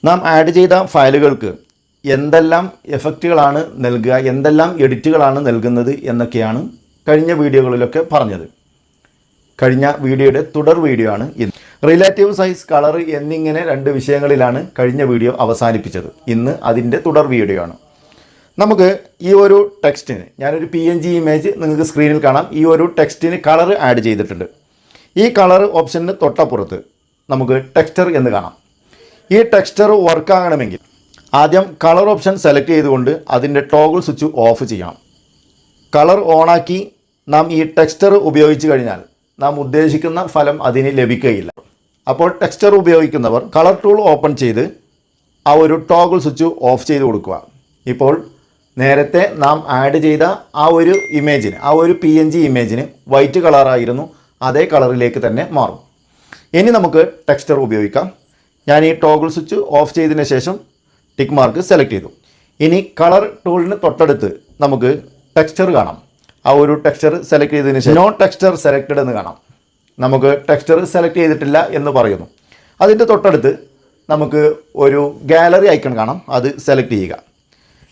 നാം ആഡ് ചെയ്ത ഫയലുകൾക്ക് എന്തെല്ലാം എഫക്റ്റുകളാണ് നൽകുക, എന്തെല്ലാം എഡിറ്റുകളാണ് നൽകുന്നത് എന്നൊക്കെയാണ് കഴിഞ്ഞ വീഡിയോകളിലൊക്കെ പറഞ്ഞത്. കഴിഞ്ഞ വീഡിയോയുടെ തുടർ വീഡിയോ ആണ് ഇത്. റിലേറ്റീവ് സൈസ്, കളർ എന്നിങ്ങനെ 2 വിഷയങ്ങളിലാണ് കഴിഞ്ഞ വീഡിയോ അവസാനിപ്പിച്ചത്. ഇന്ന് അതിൻ്റെ തുടർ വീഡിയോ ആണ്. നമുക്ക് ഈ ഒരു ടെക്സ്റ്റിന്, ഞാനൊരു PNG ഇമേജ് നിങ്ങൾക്ക് സ്ക്രീനിൽ കാണാം. ഈ ഒരു ടെക്സ്റ്റിന് കളർ ആഡ് ചെയ്തിട്ടുണ്ട്. ഈ കളർ ഓപ്ഷന് തൊട്ടപ്പുറത്ത് നമുക്ക് ടെക്സ്ചർ എന്ന് കാണാം. ഈ ടെക്സ്ചർ വർക്ക് ആകണമെങ്കിൽ ആദ്യം കളർ ഓപ്ഷൻ സെലക്ട് ചെയ്തുകൊണ്ട് അതിൻ്റെ ടോഗിൾ സ്വിച്ച് ഓഫ് ചെയ്യണം. കളർ ഓണാക്കി നാം ഈ ടെക്സ്ചർ ഉപയോഗിച്ച് കഴിഞ്ഞാൽ നാം ഉദ്ദേശിക്കുന്ന ഫലം അതിന് ലഭിക്കുകയില്ല. അപ്പോൾ ടെക്സ്ചർ ഉപയോഗിക്കുന്നവർ കളർ ടൂൾ ഓപ്പൺ ചെയ്ത് ആ ഒരു ടോഗിൾ സ്വിച്ച് ഓഫ് ചെയ്ത് കൊടുക്കുക. ഇപ്പോൾ നേരത്തെ നാം ആഡ് ചെയ്ത ആ ഒരു ഇമേജിന്, ആ ഒരു PNG ഇമേജിന് വൈറ്റ് കളറായിരുന്നു, അതേ കളറിലേക്ക് തന്നെ മാറും. ഇനി നമുക്ക് ടെക്സ്ചർ ഉപയോഗിക്കാം. ഞാൻ ഈ ടോഗിൾ സ്വിച്ച് ഓഫ് ചെയ്തതിന് ശേഷം ടിക്ക് മാർക്ക് സെലക്ട് ചെയ്തു. ഇനി കളർ ടൂളിന് തൊട്ടടുത്ത് നമുക്ക് ടെക്സ്ചർ കാണാം. ആ ഒരു ടെക്സ്ചർ സെലക്ട് ചെയ്തതിന് ശേഷം നോ ടെക്സ്ചർ സെലക്റ്റഡ് എന്ന് കാണാം. നമുക്ക് ടെക്സ്ചർ സെലക്ട് ചെയ്തിട്ടില്ല എന്ന് പറയുന്നു. അതിൻ്റെ തൊട്ടടുത്ത് നമുക്ക് ഒരു ഗാലറി ഐക്കൺ കാണാം. അത് സെലക്ട് ചെയ്യുക.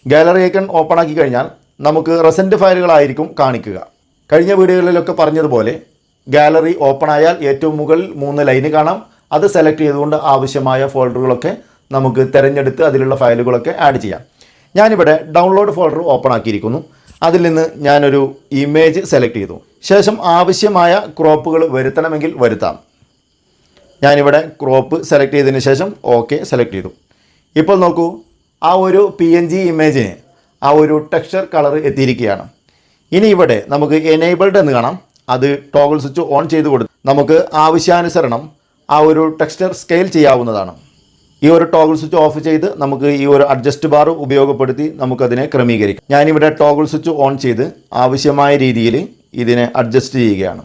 ഗാലറി ഐക്കൺ ഓപ്പൺ ആക്കി കഴിഞ്ഞാൽ നമുക്ക് റെസൻറ്റ് ഫയലുകളായിരിക്കും കാണിക്കുക. കഴിഞ്ഞ വീഡിയോകളിലൊക്കെ പറഞ്ഞതുപോലെ ഗാലറി ഓപ്പൺ ആയാൽ ഏറ്റവും മുകളിൽ 3 ലൈന് കാണാം. അത് സെലക്ട് ചെയ്തുകൊണ്ട് ആവശ്യമായ ഫോൾഡറുകളൊക്കെ നമുക്ക് തിരഞ്ഞെടുത്ത് അതിലുള്ള ഫയലുകളൊക്കെ ആഡ് ചെയ്യാം. ഞാനിവിടെ ഡൗൺലോഡ് ഫോൾഡർ ഓപ്പൺ ആക്കിയിരിക്കുന്നു. അതിൽ നിന്ന് ഞാനൊരു ഇമേജ് സെലക്ട് ചെയ്തു. ശേഷം ആവശ്യമായ ക്രോപ്പുകൾ വരുത്തണമെങ്കിൽ വരുത്താം. ഞാനിവിടെ ക്രോപ്പ് സെലക്ട് ചെയ്തതിന് ശേഷം ഓക്കെ സെലക്ട് ചെയ്തു. ഇപ്പോൾ നോക്കൂ, ആ ഒരു PNG ഇമേജിന് ആ ഒരു ടെക്സ്ചർ കളർ എത്തിയിരിക്കുകയാണ്. ഇനി ഇവിടെ നമുക്ക് എനേബിൾഡ് എന്ന് കാണാം. അത് ടോഗിൾ സ്വിച്ച് ഓൺ ചെയ്ത് കൊടുത്ത് നമുക്ക് ആവശ്യാനുസരണം ആ ഒരു ടെക്സ്ചർ സ്കെയിൽ ചെയ്യാവുന്നതാണ്. ഈ ഒരു ടോഗിൾ സ്വിച്ച് ഓഫ് ചെയ്ത് നമുക്ക് ഈ ഒരു അഡ്ജസ്റ്റ് ബാർ ഉപയോഗപ്പെടുത്തി നമുക്കതിനെ ക്രമീകരിക്കാം. ഞാനിവിടെ ടോഗിൾ സ്വിച്ച് ഓൺ ചെയ്ത് ആവശ്യമായ രീതിയിൽ ഇതിനെ അഡ്ജസ്റ്റ് ചെയ്യുകയാണ്.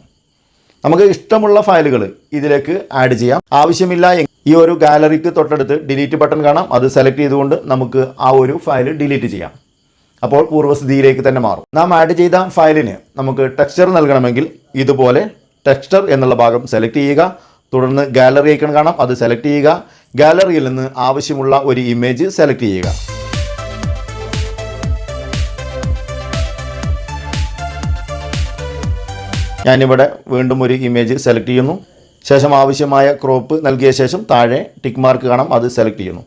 നമുക്ക് ഇഷ്ടമുള്ള ഫയലുകൾ ഇതിലേക്ക് ആഡ് ചെയ്യാം. ആവശ്യമില്ല ഈ ഒരു ഗാലറിക്ക് തൊട്ടടുത്ത് ഡിലീറ്റ് ബട്ടൺ കാണാം. അത് സെലക്ട് ചെയ്തുകൊണ്ട് നമുക്ക് ആ ഒരു ഫയൽ ഡിലീറ്റ് ചെയ്യാം. അപ്പോൾ പൂർവ്വസ്ഥിതിയിലേക്ക് തന്നെ മാറും. നാം ആഡ് ചെയ്ത ഫയലിന് നമുക്ക് ടെക്സ്ചർ നൽകണമെങ്കിൽ ഇതുപോലെ ടെക്സ്ചർ എന്നുള്ള ഭാഗം സെലക്ട് ചെയ്യുക. തുടർന്ന് ഗാലറി ഐക്കൺ കാണാം. അത് സെലക്ട് ചെയ്യുക. ഗാലറിയിൽ നിന്ന് ആവശ്യമുള്ള ഒരു ഇമേജ് സെലക്ട് ചെയ്യുക. ഞാനിവിടെ വീണ്ടും ഒരു ഇമേജ് സെലക്ട് ചെയ്യുന്നു. ശേഷം ആവശ്യമായ ക്രോപ്പ് നൽകിയ ശേഷം താഴെ ടിക്ക് മാർക്ക് കാണാം. അത് സെലക്ട് ചെയ്യുന്നു.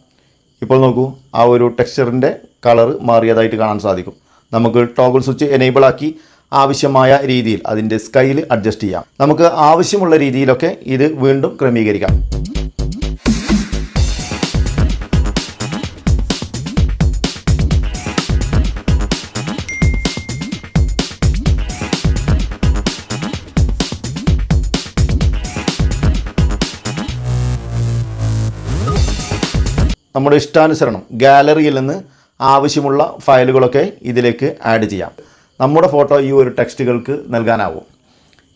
ഇപ്പോൾ നോക്കൂ, ആ ഒരു ടെക്സ്ചറിൻ്റെ കളർ മാറിയതായിട്ട് കാണാൻ സാധിക്കും. നമുക്ക് ടോഗിൾ സ്വിച്ച് എനേബിൾ ആക്കി ആവശ്യമായ രീതിയിൽ അതിൻ്റെ സ്കെയിൽ അഡ്ജസ്റ്റ് ചെയ്യാം. നമുക്ക് ആവശ്യമുള്ള രീതിയിലൊക്കെ ഇത് വീണ്ടും ക്രമീകരിക്കാം. നമ്മുടെ ഇഷ്ടാനുസരണം ഗാലറിയിൽ നിന്ന് ആവശ്യമുള്ള ഫയലുകളൊക്കെ ഇതിലേക്ക് ആഡ് ചെയ്യാം. നമ്മുടെ ഫോട്ടോ ഈ ഒരു ടെക്സ്റ്റുകൾക്ക് നൽകാനാവും.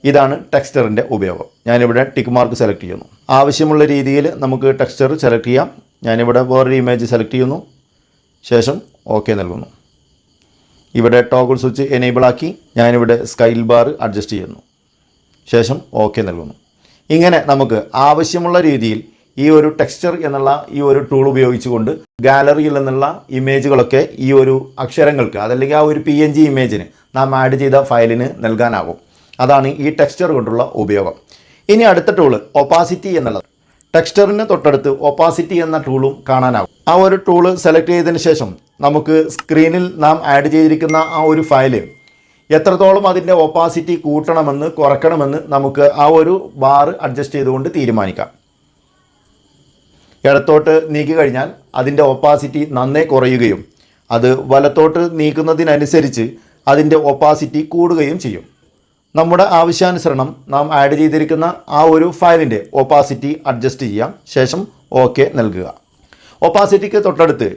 ഇതാണ് ടെക്സ്ചറിൻ്റെ ഉപയോഗം. ഞാനിവിടെ ടിക്ക് മാർക്ക് സെലക്ട് ചെയ്യുന്നു. ആവശ്യമുള്ള രീതിയിൽ നമുക്ക് ടെക്സ്ചർ സെലക്ട് ചെയ്യാം. ഞാനിവിടെ വേറൊരു ഇമേജ് സെലക്ട് ചെയ്യുന്നു. ശേഷം ഓക്കെ നൽകുന്നു. ഇവിടെ ടോഗിൾ സ്വിച്ച് എനേബിൾ ആക്കി ഞാനിവിടെ സ്കെയിൽ ബാർ അഡ്ജസ്റ്റ് ചെയ്യുന്നു. ശേഷം ഓക്കെ നൽകുന്നു. ഇങ്ങനെ നമുക്ക് ആവശ്യമുള്ള രീതിയിൽ ഈ ഒരു ടെക്സ്ചർ എന്നുള്ള ഈ ഒരു ടൂൾ ഉപയോഗിച്ചുകൊണ്ട് ഗാലറിയിൽ നിന്നുള്ള ഇമേജുകളൊക്കെ ഈ ഒരു അക്ഷരങ്ങൾക്ക്, അതല്ലെങ്കിൽ ആ ഒരു PNG ഇമേജിന് നാം ആഡ് ചെയ്ത ഫയലിന് നൽകാനാകും. അതാണ് ഈ ടെക്സ്ചർ കൊണ്ടുള്ള ഉപയോഗം. ഇനി അടുത്ത ടൂള് ഒപ്പാസിറ്റി എന്നുള്ളത്. ടെക്സ്ചറിന് തൊട്ടടുത്ത് ഒപ്പാസിറ്റി എന്ന ടൂളും കാണാനാകും. ആ ഒരു ടൂള് സെലക്ട് ചെയ്തതിന് ശേഷം നമുക്ക് സ്ക്രീനിൽ നാം ആഡ് ചെയ്തിരിക്കുന്ന ആ ഒരു ഫയല് എത്രത്തോളം അതിൻ്റെ ഒപ്പാസിറ്റി കൂട്ടണമെന്ന് കുറയ്ക്കണമെന്ന് നമുക്ക് ആ ഒരു ബാർ അഡ്ജസ്റ്റ് ചെയ്തുകൊണ്ട് തീരുമാനിക്കാം. ഇടത്തോട്ട് നീക്കി കഴിഞ്ഞാൽ അതിൻ്റെ ഒപ്പാസിറ്റി നന്നേ കുറയുകയും അത് വലത്തോട്ട് നീക്കുന്നതിനനുസരിച്ച് അതിൻ്റെ ഒപ്പാസിറ്റി കൂടുകയും ചെയ്യും. നമ്മുടെ ആവശ്യാനുസരണം നാം ആഡ് ചെയ്തിരിക്കുന്ന ആ ഒരു ഫയലിൻ്റെ ഒപ്പാസിറ്റി അഡ്ജസ്റ്റ് ചെയ്യാം. ശേഷം ഓക്കെ നൽകുക. ഒപ്പാസിറ്റിക്ക് തൊട്ടടുത്ത്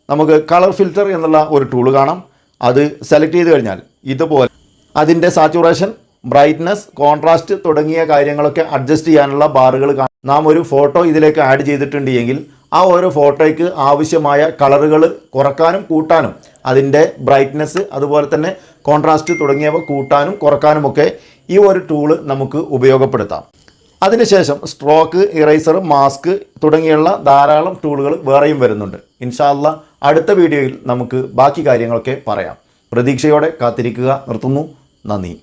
നമുക്ക് കളർ ഫിൽറ്റർ എന്നുള്ള ഒരു ടൂൾ കാണാം. അത് സെലക്ട് ചെയ്ത് കഴിഞ്ഞാൽ ഇതുപോലെ അതിൻ്റെ സാച്ചുറേഷൻ, ബ്രൈറ്റ്നസ്, കോൺട്രാസ്റ്റ് തുടങ്ങിയ കാര്യങ്ങളൊക്കെ അഡ്ജസ്റ്റ് ചെയ്യാനുള്ള ബാറുകൾ കാണാം. നാം ഒരു ഫോട്ടോ ഇതിലേക്ക് ആഡ് ചെയ്തിട്ടുണ്ട് എങ്കിൽ ആ ഓരോ ഫോട്ടോയ്ക്ക് ആവശ്യമായ കളറുകൾ കുറക്കാനും കൂട്ടാനും, അതിൻ്റെ ബ്രൈറ്റ്നസ് അതുപോലെ തന്നെ കോൺട്രാസ്റ്റ് തുടങ്ങിയവ കൂട്ടാനും കുറക്കാനുമൊക്കെ ഈ ഒരു ടൂള് നമുക്ക് ഉപയോഗപ്പെടുത്താം. അതിനുശേഷം സ്ട്രോക്ക്, ഇറേസർ, മാസ്ക് തുടങ്ങിയുള്ള ധാരാളം ടൂളുകൾ വേറെയും വരുന്നുണ്ട്. ഇൻഷാ അല്ലാഹ് അടുത്ത വീഡിയോയിൽ നമുക്ക് ബാക്കി കാര്യങ്ങളൊക്കെ പറയാം. പ്രതീക്ഷയോടെ കാത്തിരിക്കുക. നിർത്തുന്നു. നന്ദി.